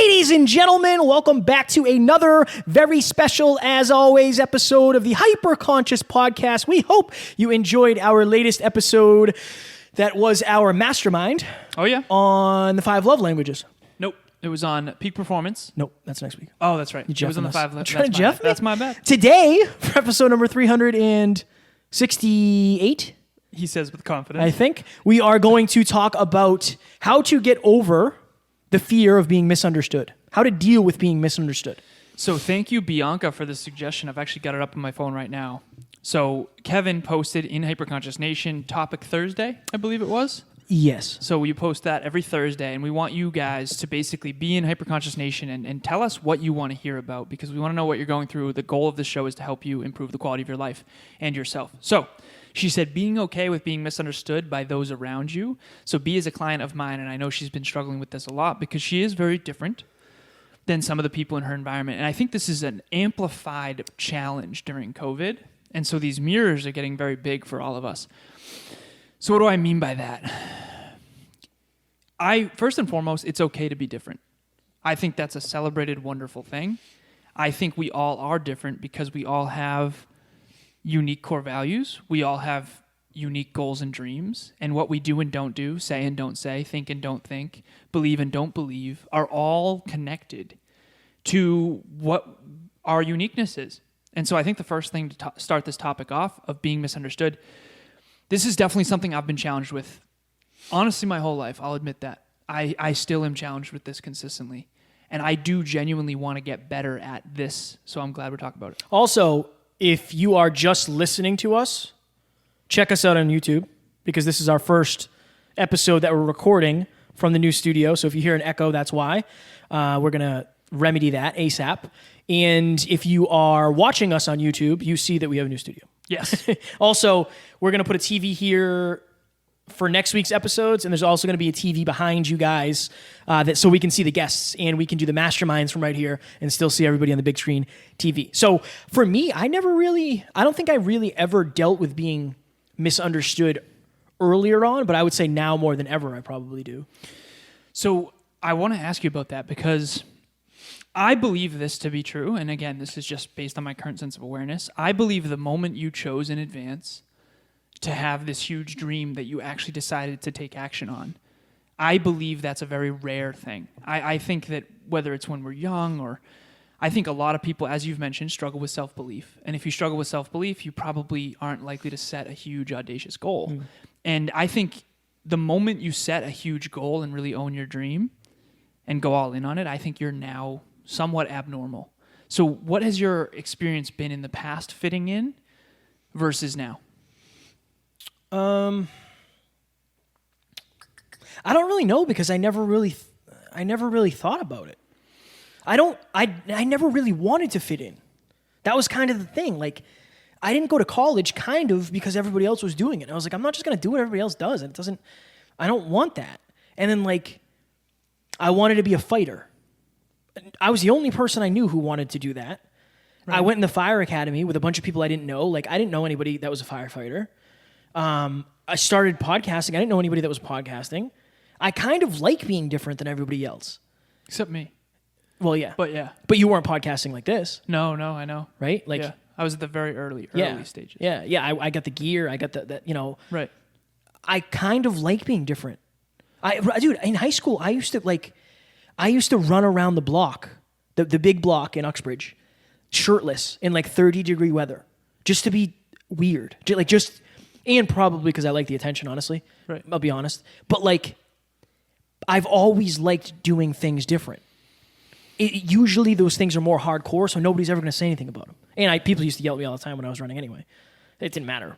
Ladies and gentlemen, welcome back to another very special, as always, episode of the Hyperconscious Podcast. We hope you enjoyed our latest episode that was our mastermind. Oh, yeah? On the 5 love languages. Nope. It was on peak performance. Nope, that's next week. Oh, that's right. It was on the 5 love. Trying to Jeff me? That's my bad. Today, for episode number 368, he says with confidence, I think, we are going to talk about how to get over the fear of being misunderstood. How to deal with being misunderstood. So thank you, Bianca, for the suggestion. I've actually got it up on my phone right now. So Kevin posted in Hyperconscious Nation Topic Thursday, I believe it was. Yes. So we post that every Thursday, and we want you guys to basically be in Hyperconscious Nation and tell us what you want to hear about, because we want to know what you're going through. The goal of the show is to help you improve the quality of your life and yourself. So she said, being okay with being misunderstood by those around you. So B is a client of mine, and I know she's been struggling with this a lot because she is very different than some of the people in her environment. And I think this is an amplified challenge during COVID. And so these mirrors are getting very big for all of us. So what do I mean by that? First and foremost, it's okay to be different. I think that's a celebrated, wonderful thing. I think we all are different because we all have unique core values. We all have unique goals and dreams. And what we do and don't do, say and don't say, think and don't think, believe and don't believe, are all connected to what our uniqueness is. And so I think the first thing to start this topic off of being misunderstood, this is definitely something I've been challenged with. Honestly, my whole life, I'll admit that. I still am challenged with this consistently. And I do genuinely want to get better at this. So I'm glad we're talking about it. Also, if you are just listening to us, check us out on YouTube, because this is our first episode that we're recording from the new studio. So if you hear an echo, that's why. We're going to remedy that ASAP. And if you are watching us on YouTube, you see that we have a new studio. Yes. Also, we're going to put a TV here for next week's episodes, and there's also going to be a TV behind you guys so we can see the guests, and we can do the masterminds from right here and still see everybody on the big screen TV. So for me, I don't think I really ever dealt with being misunderstood earlier on, but I would say now more than ever, I probably do. So I want to ask you about that, because I believe this to be true, and again, this is just based on my current sense of awareness. I believe the moment you chose in advance to have this huge dream that you actually decided to take action on, I believe that's a very rare thing. I think that whether it's when we're young, or I think a lot of people, as you've mentioned, struggle with self-belief. And if you struggle with self-belief, you probably aren't likely to set a huge, audacious goal. Mm. And I think the moment you set a huge goal and really own your dream and go all in on it, I think you're now somewhat abnormal. So what has your experience been in the past fitting in versus now? I don't really know, because I never really thought about it. I never really wanted to fit in. That was kind of the thing. Like, I didn't go to college kind of because everybody else was doing it. I was like, I'm not just going to do what everybody else does. I don't want that. And then, like, I wanted to be a fighter. I was the only person I knew who wanted to do that. Right. I went in the fire academy with a bunch of people I didn't know. Like, I didn't know anybody that was a firefighter. I started podcasting. I didn't know anybody that was podcasting. I kind of like being different than everybody else. Except me. Well, yeah. But yeah. But you weren't podcasting like this. No, I know. Right? Like, yeah. I was at the very early stages. Yeah. I got the gear. I got that, you know. Right. I kind of like being different. Dude, in high school, I used to run around the block, the big block in Uxbridge, shirtless in like 30-degree weather, just to be weird. And probably because I like the attention, honestly. Right. I'll be honest. But, like, I've always liked doing things different. Usually those things are more hardcore, so nobody's ever going to say anything about them. And people used to yell at me all the time when I was running anyway. It didn't matter.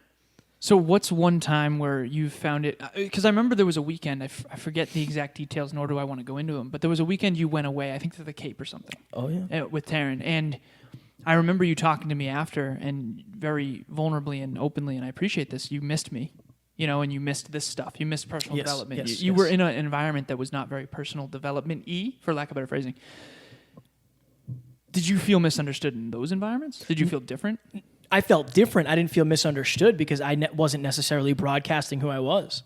So what's one time where you found it? Because I remember there was a weekend. I forget the exact details, nor do I want to go into them. But there was a weekend you went away, I think to the Cape or something. Oh, yeah. With Taryn. And I remember you talking to me after, and very vulnerably and openly, and I appreciate this, you missed me, you know, and you missed this stuff. You missed personal development. You were in an environment that was not very personal development-y, for lack of better phrasing. Did you feel misunderstood in those environments? Did you feel different? I felt different. I didn't feel misunderstood because I wasn't necessarily broadcasting who I was.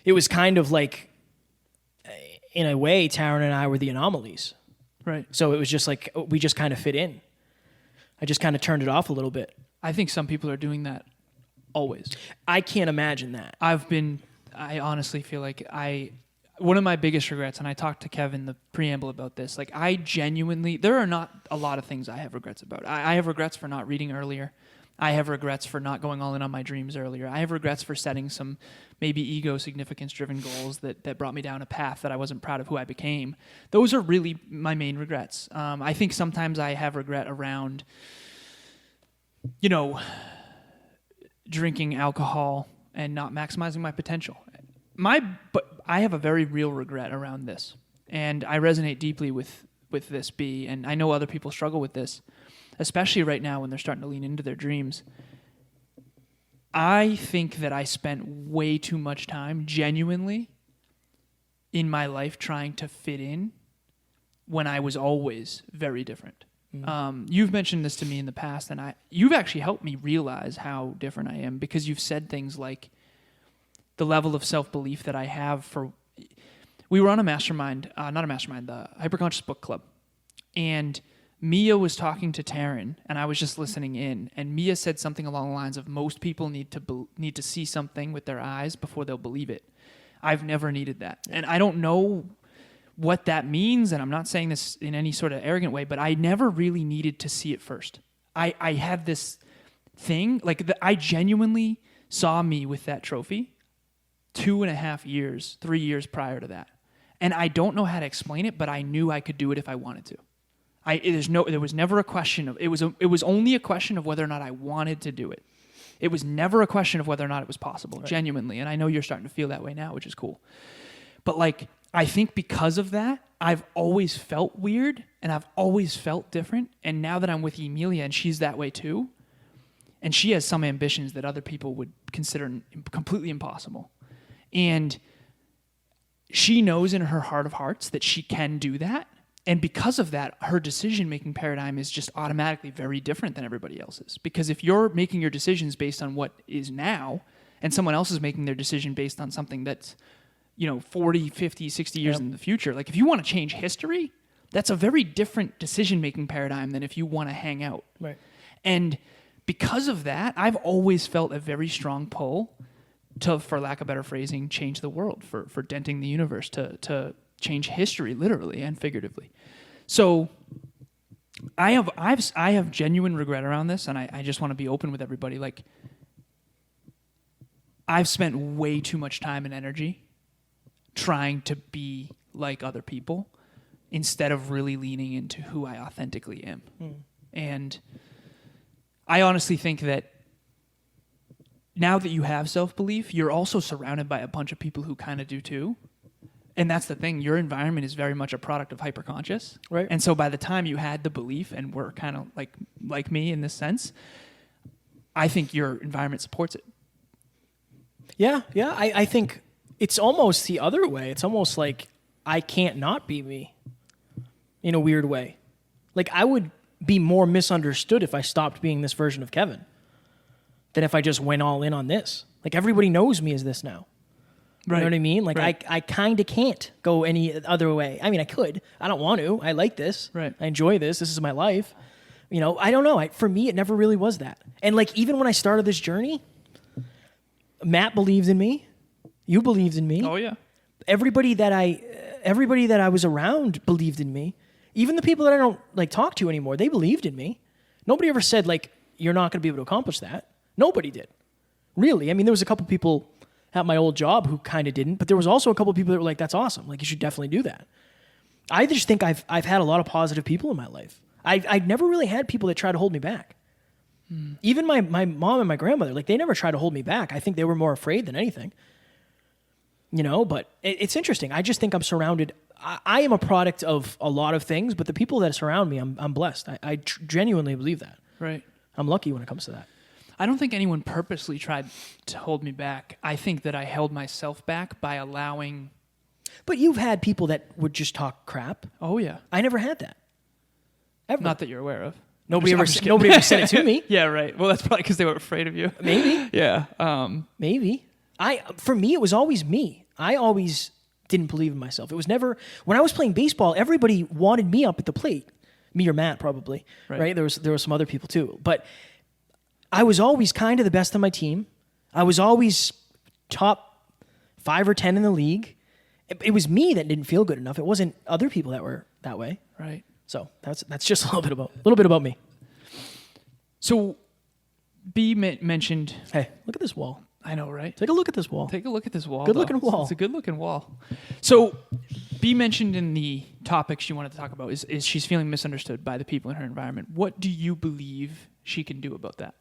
It was kind of like, in a way, Taryn and I were the anomalies. Right. So it was just like we just kind of fit in. I just kind of turned it off a little bit. I think some people are doing that always. I can't imagine that. I honestly feel like one of my biggest regrets, and I talked to Kevin the preamble about this, like I genuinely, there are not a lot of things I have regrets about. I have regrets for not reading earlier. I have regrets for not going all in on my dreams earlier. I have regrets for setting some maybe ego significance driven goals that brought me down a path that I wasn't proud of who I became. Those are really my main regrets. I think sometimes I have regret around, drinking alcohol and not maximizing my potential. But I have a very real regret around this, and I resonate deeply with this B, and I know other people struggle with this, especially right now when they're starting to lean into their dreams. I think that I spent way too much time genuinely in my life trying to fit in when I was always very different. You've mentioned this to me in the past, and you've actually helped me realize how different I am, because you've said things like the level of self-belief that I have we were on a mastermind, not a mastermind, the Hyperconscious Book Club. And Mia was talking to Taryn, and I was just listening in. And Mia said something along the lines of, most people need to see something with their eyes before they'll believe it. I've never needed that. And I don't know what that means, and I'm not saying this in any sort of arrogant way, but I never really needed to see it first. I had this thing, I genuinely saw me with that trophy 2.5 years, 3 years prior to that. And I don't know how to explain it, but I knew I could do it if I wanted to. There was never a question of, it was only a question of whether or not I wanted to do it. It was never a question of whether or not it was possible, right. Genuinely. And I know you're starting to feel that way now, which is cool. But I think because of that, I've always felt weird and I've always felt different. And now that I'm with Emilia and she's that way too, and she has some ambitions that other people would consider completely impossible. And she knows in her heart of hearts that she can do that. And because of that, her decision-making paradigm is just automatically very different than everybody else's. Because if you're making your decisions based on what is now, and someone else is making their decision based on something that's, 40, 50, 60 years in the future, if you want to change history, that's a very different decision-making paradigm than if you want to hang out. Right. And because of that, I've always felt a very strong pull to, for lack of better phrasing, change the world, for denting the universe, to change history literally and figuratively. So I have genuine regret around this, and I just want to be open with everybody. I've spent way too much time and energy trying to be like other people instead of really leaning into who I authentically am. And I honestly think that now that you have self-belief, you're also surrounded by a bunch of people who kind of do too. And that's the thing. Your environment is very much a product of hyperconscious. Right. And so by the time you had the belief and were kind of like me in this sense, I think your environment supports it. Yeah. I think it's almost the other way. It's almost like I can't not be me in a weird way. I would be more misunderstood if I stopped being this version of Kevin than if I just went all in on this. Everybody knows me as this now. Right. You know what I mean? Right. I kind of can't go any other way. I mean, I could. I don't want to. I like this. Right. I enjoy this. This is my life. I don't know. For me, it never really was that. And even when I started this journey, Matt believed in me. You believed in me. Oh yeah. Everybody that I was around believed in me. Even the people that I don't talk to anymore, they believed in me. Nobody ever said you're not going to be able to accomplish that. Nobody did. Really. I mean, there was a couple people at my old job who kind of didn't, but there was also a couple people that were like, that's awesome. You should definitely do that. I just think I've had a lot of positive people in my life. I've never really had people that try to hold me back. Even my mom and my grandmother, they never tried to hold me back. I think they were more afraid than anything. But it's interesting. I just think I'm surrounded. I am a product of a lot of things, but the people that surround me, I'm blessed. I genuinely believe that. Right. I'm lucky when it comes to that. I don't think anyone purposely tried to hold me back. I think that I held myself back by allowing... But you've had people that would just talk crap. Oh, yeah. I never had that. Ever. Not that you're aware of. Nobody ever said it to me. Yeah, right. Well, that's probably because they were afraid of you. Maybe. Yeah. Maybe. For me, it was always me. I always didn't believe in myself. It was never, when I was playing baseball, everybody wanted me up at the plate. Me or Matt, probably, right? There were some other people too. But I was always kind of the best on my team. I was always top 5 or 10 in the league. It was me that didn't feel good enough. It wasn't other people that were that way. Right. So that's just a little bit about me. So B mentioned... Hey, look at this wall. I know, right? Take a look at this wall. Take a look at this wall. Good-looking wall. It's a good-looking wall. So B mentioned in the topic she wanted to talk about is she's feeling misunderstood by the people in her environment. What do you believe she can do about that?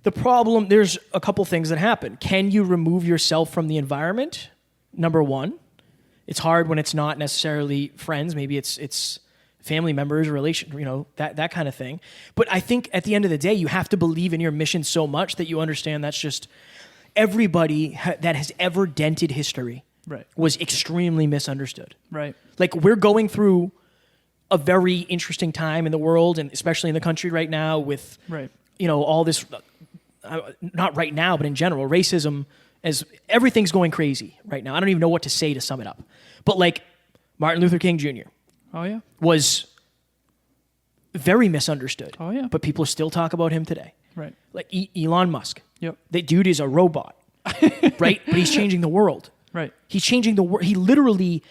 The problem, there's a couple things that happen. Can you remove yourself from the environment? Number one. It's hard when it's not necessarily friends. Maybe it's family members, that kind of thing. But I think at the end of the day, you have to believe in your mission so much that you understand that's just everybody that has ever dented history was extremely misunderstood. Right. Like, we're going through a very interesting time in the world, and especially in the country right now with, all this, not right now, but in general, racism, as everything's going crazy right now. I don't even know what to say to sum it up. But like Martin Luther King Jr. Was very misunderstood. But people still talk about him today. Right. Like Elon Musk. Yep. That dude is a robot. Right? But he's changing the world. Right. He's changing the world. He literally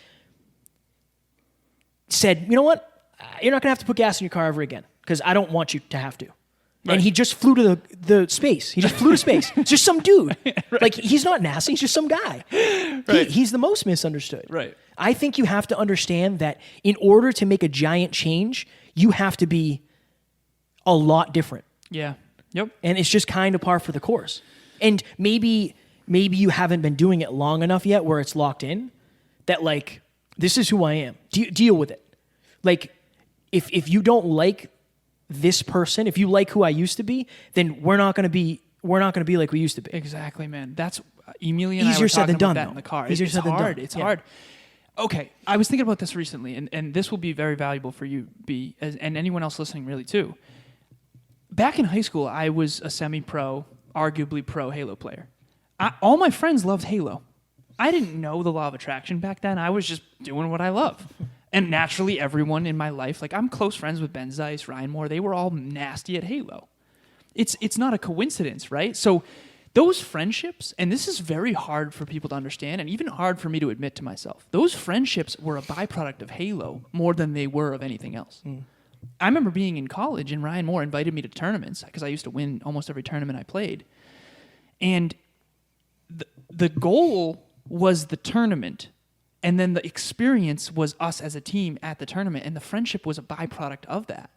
said, you know what? You're not going to have to put gas in your car ever again because I don't want you to have to. Right. And he just flew to the space. He just flew to space. It's just some dude. Like, he's not NASA. He's just some guy. Right. He's the most misunderstood. Right. I think you have to understand that in order to make a giant change, you have to be a lot different. Yeah. Yep. And it's just kind of par for the course. And maybe you haven't been doing it long enough yet where it's locked in that, like, this is who I am. Deal with it. Like, if you don't like this person, if you like who I used to be, then we're not going to be like we used to be. Exactly, man. That's Emilia and easier I were said talking than done, about that though. in the car. Easier It's said than hard. done. It's hard. Okay, I was thinking about this recently, and this will be very valuable for you, B, and anyone else listening, really, too. Back in high school, I was a semi-pro, arguably pro Halo player. All my friends loved Halo. I didn't know the law of attraction back then. I was just doing what I love. And naturally, everyone in my life, like, I'm close friends with Ben Zeiss, Ryan Moore, they were all nasty at Halo. It's not a coincidence, right? So those friendships, and this is very hard for people to understand and even hard for me to admit to myself, those friendships were a byproduct of Halo more than they were of anything else. I remember being in college and Ryan Moore invited me to tournaments because I used to win almost every tournament I played. And the goal was the tournament. And then the experience was us as a team at the tournament, and the friendship was a byproduct of that.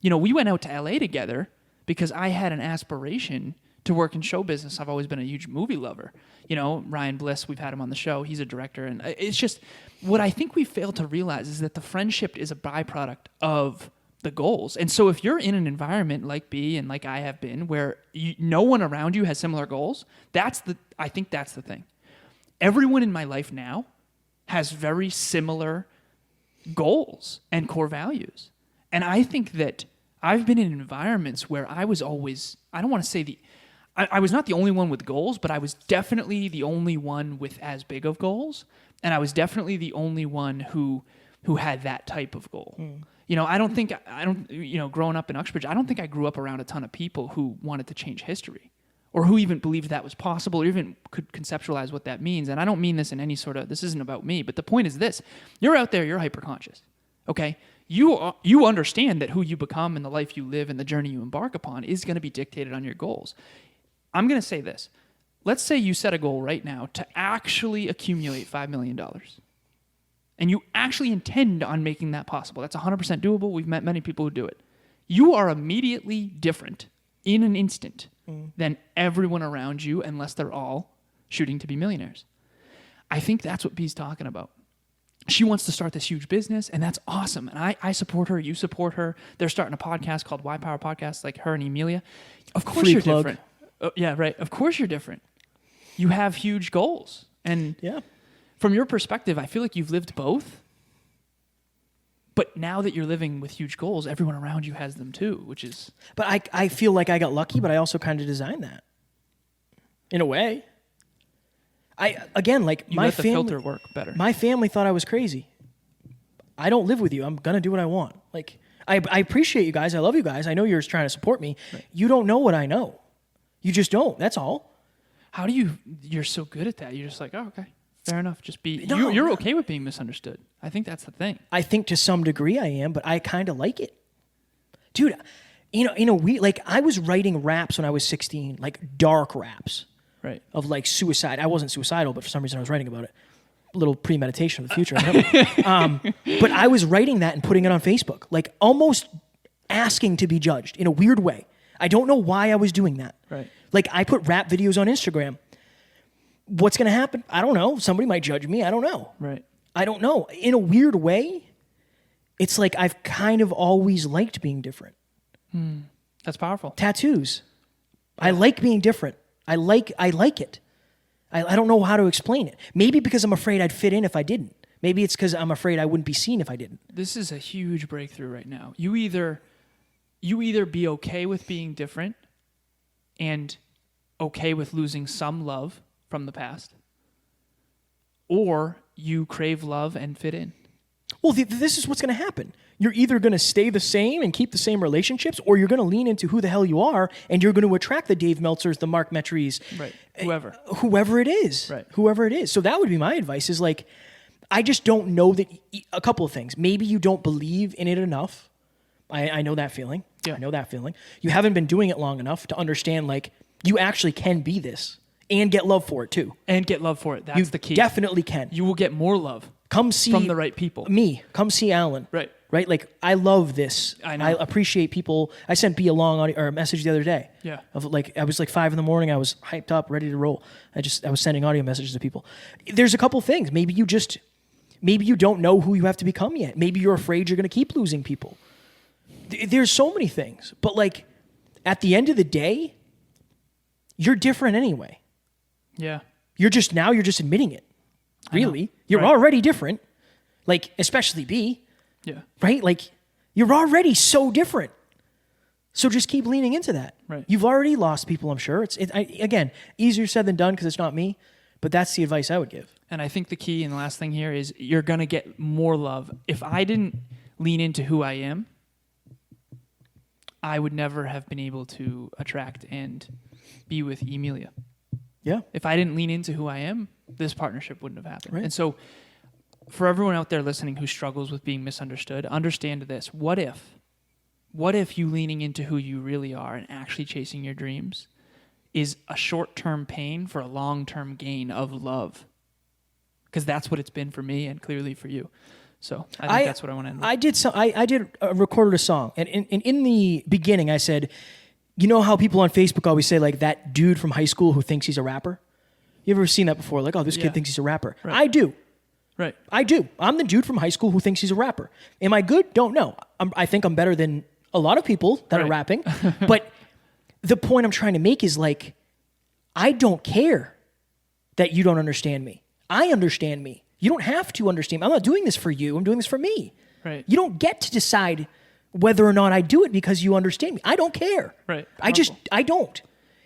You know, we went out to LA together because I had an aspiration to work in show business. I've always been a huge movie lover. You know, Ryan Bliss, we've had him on the show. He's a director, and it's just what I think we fail to realize is that the friendship is a byproduct of the goals. And so if you're in an environment like B and like I have been where no one around you has similar goals, I think that's the thing. Everyone in my life now has very similar goals and core values. And I think that I've been in environments where I was always, I don't want to say I was not the only one with goals, but I was definitely the only one with as big of goals. And I was definitely the only one who had that type of goal. You know, growing up in Uxbridge, I don't think I grew up around a ton of people who wanted to change history, or who even believed that was possible, or even could conceptualize what that means. And I don't mean this in any sort of, this isn't about me, but the point is this. You're out there, you're hyper-conscious, okay? You understand that who you become and the life you live and the journey you embark upon is going to be dictated on your goals. I'm going to say this. Let's say you set a goal right now to actually accumulate $5 million. And you actually intend on making that possible. That's 100% doable. We've met many people who do it. You are immediately different in an instant than everyone around you, unless they're all shooting to be millionaires. I think that's what B's talking about. She wants to start this huge business, and that's awesome. And I support her. You support her. They're starting a podcast called Why Power Podcast, like her and Emilia. Of course Free you're plug. different. Yeah, right. Of course you're different. You have huge goals. And from your perspective, I feel like you've lived both. But now that you're living with huge goals, everyone around you has them too, which is... But I feel like I got lucky, but I also kind of designed that. In a way. You let the filter work better. My family thought I was crazy. I don't live with you. I'm gonna do what I want. Like I appreciate you guys. I love you guys. I know you're trying to support me. Right. You don't know what I know. You just don't. That's all. How do you're so good at that? You're just like, oh, okay, fair enough. Just be. You're okay with being misunderstood. I think that's the thing. I think to some degree I am, but I kind of like it, dude. Like I was writing raps when I was 16, like dark raps, right? Of like suicide. I wasn't suicidal, but for some reason I was writing about it. A little premeditation of the future. But I was writing that and putting it on Facebook, like almost asking to be judged in a weird way. I don't know why I was doing that. Right. Like I put rap videos on Instagram. What's going to happen? I don't know. Somebody might judge me. I don't know. Right. I don't know. In a weird way, it's like I've kind of always liked being different. That's powerful. Tattoos. Yeah. I like being different. I like it. I don't know how to explain it. Maybe because I'm afraid I'd fit in if I didn't. Maybe it's because I'm afraid I wouldn't be seen if I didn't. This is a huge breakthrough right now. You either be okay with being different and okay with losing some love from the past, or you crave love and fit in. Well, this is what's going to happen. You're either going to stay the same and keep the same relationships, or you're going to lean into who the hell you are, and you're going to attract the Dave Meltzers, the Mark Metries, right? Whoever it is, right? Whoever it is. So that would be my advice. Is like, I just don't know that. A couple of things. Maybe you don't believe in it enough. I know that feeling. Yeah. I know that feeling. You haven't been doing it long enough to understand like you actually can be this and get love for it too. And get love for it. That's the key. Definitely can. You will get more love. Come see from the right people. Come see Alan. Right. Right. Like I love this. I know. I appreciate people. I sent B a a message the other day. Yeah. Of like I was like 5 a.m. I was hyped up, ready to roll. I was sending audio messages to people. There's a couple things. Maybe you don't know who you have to become yet. Maybe you're afraid you're going to keep losing people. There's so many things. But like at the end of the day, you're different anyway. Yeah. You're just admitting it. Really. You're already different. Like, especially B. Yeah. Right? Like, you're already so different. So just keep leaning into that. Right. You've already lost people, I'm sure. Again, easier said than done because it's not me, but that's the advice I would give. And I think the key and the last thing here is you're going to get more love. If I didn't lean into who I am, I would never have been able to attract and be with Emilia. Yeah. If I didn't lean into who I am, this partnership wouldn't have happened. Right. And so for everyone out there listening who struggles with being misunderstood, understand this. What if you leaning into who you really are and actually chasing your dreams is a short-term pain for a long-term gain of love? Because that's what it's been for me and clearly for you. So I think that's what I want to end with. I recorded a song, and in the beginning I said, you know how people on Facebook always say like that dude from high school who thinks he's a rapper? You ever seen that before? Like, oh, this kid thinks he's a rapper. Right. I do. Right. I do. I'm the dude from high school who thinks he's a rapper. Am I good? Don't know. I think I'm better than a lot of people that are rapping. But the point I'm trying to make is like, I don't care that you don't understand me. I understand me. You don't have to understand me. I'm not doing this for you. I'm doing this for me. Right. You don't get to decide whether or not I do it because you understand me. I don't care. Right. I don't.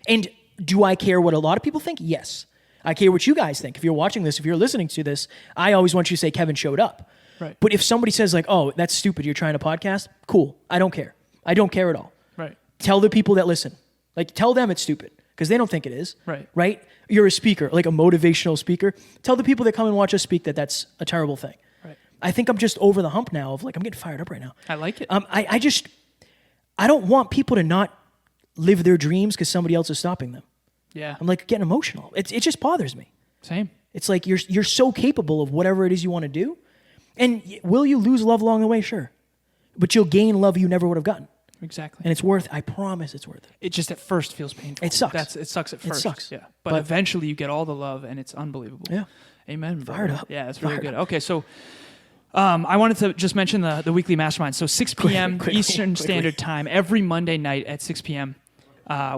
And do I care what a lot of people think? Yes. I care what you guys think. If you're watching this, if you're listening to this, I always want you to say Kevin showed up. Right. But if somebody says like, oh, that's stupid, you're trying to podcast, cool. I don't care. I don't care at all. Right. Tell the people that listen. Like, tell them it's stupid because they don't think it is. Right. Right? You're a speaker, like a motivational speaker. Tell the people that come and watch us speak that that's a terrible thing. Right. I think I'm just over the hump now of like, I'm getting fired up right now. I like it. I don't want people to not live their dreams because somebody else is stopping them. Yeah. I'm like getting emotional. It just bothers me. Same. It's like you're so capable of whatever it is you want to do. And will you lose love along the way? Sure. But you'll gain love you never would have gotten. Exactly. And it's worth, I promise it's worth it. It just at first feels painful. It sucks. It sucks at first. It sucks. Yeah. But eventually you get all the love and it's unbelievable. Yeah. Amen. Fired up. Yeah, it's really Fired good. up. Okay, so I wanted to just mention the weekly mastermind. So 6 p.m. Eastern Standard Time, every Monday night at 6 p.m.,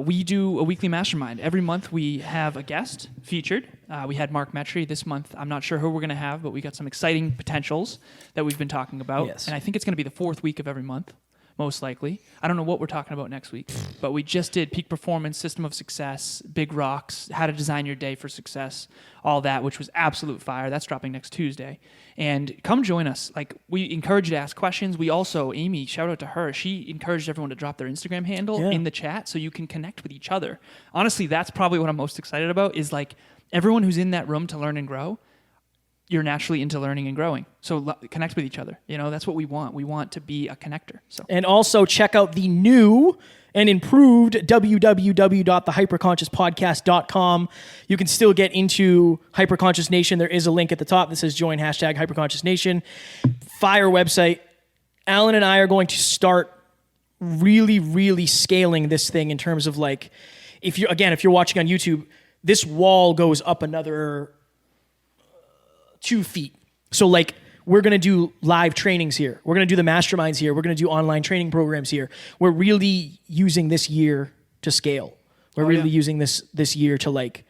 we do a weekly mastermind. Every month we have a guest featured. We had Mark Metry this month. I'm not sure who we're going to have, but we got some exciting potentials that we've been talking about. Yes. And I think it's going to be the fourth week of every month. most likely. I don't know what we're talking about next week, but we just did peak performance, system of success, big rocks, how to design your day for success, all that, which was absolute fire. That's dropping next Tuesday. And come join us. Like, we encourage you to ask questions. We also, Amy, shout out to her. She encouraged everyone to drop their Instagram handle in the chat so you can connect with each other. Honestly, that's probably what I'm most excited about, is like everyone who's in that room to learn and grow, you're naturally into learning and growing. So connect with each other. You know, that's what we want. We want to be a connector. So, and also check out the new and improved www.thehyperconsciouspodcast.com. You can still get into Hyperconscious Nation. There is a link at the top that says join #Hyperconscious Nation. Fire website. Alan and I are going to start really, really scaling this thing in terms of like, if you're watching on YouTube, this wall goes up another 2 feet. So like, we're going to do live trainings here. We're going to do the masterminds here. We're going to do online training programs here. We're really using this year to scale. We're really using this year to like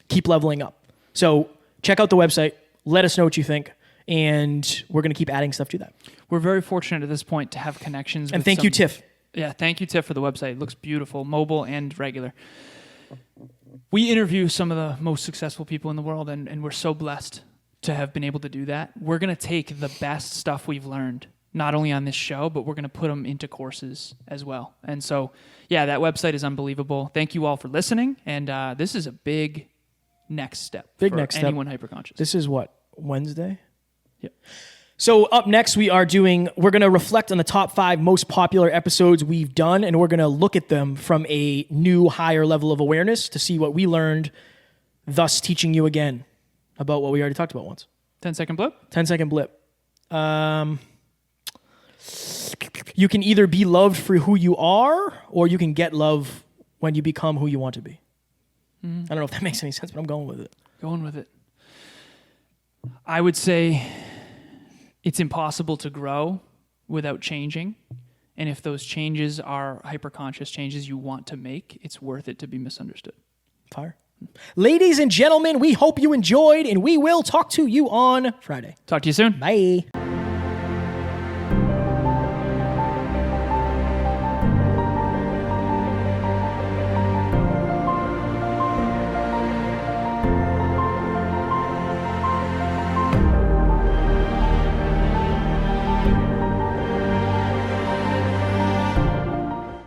keep leveling up. So check out the website. Let us know what you think. And we're going to keep adding stuff to that. We're very fortunate at this point to have connections. And thank you, Tiff. Yeah, thank you, Tiff, for the website. It looks beautiful, mobile and regular. We interview some of the most successful people in the world, and we're so blessed to have been able to do that. We're going to take the best stuff we've learned, not only on this show, but we're going to put them into courses as well. And so, yeah, that website is unbelievable. Thank you all for listening. And this is a big next step for anyone hyperconscious. This is what, Wednesday? Yep. So up next, we're going to reflect on the top 5 most popular episodes we've done, and we're going to look at them from a new, higher level of awareness to see what we learned, thus teaching you again about what we already talked about once. 10-second blip? 10-second blip. You can either be loved for who you are, or you can get love when you become who you want to be. I don't know if that makes any sense, but I'm going with it. Going with it. I would say it's impossible to grow without changing. And if those changes are hyperconscious changes you want to make, it's worth it to be misunderstood. Fire. Ladies and gentlemen, we hope you enjoyed, and we will talk to you on Friday. Talk to you soon. Bye.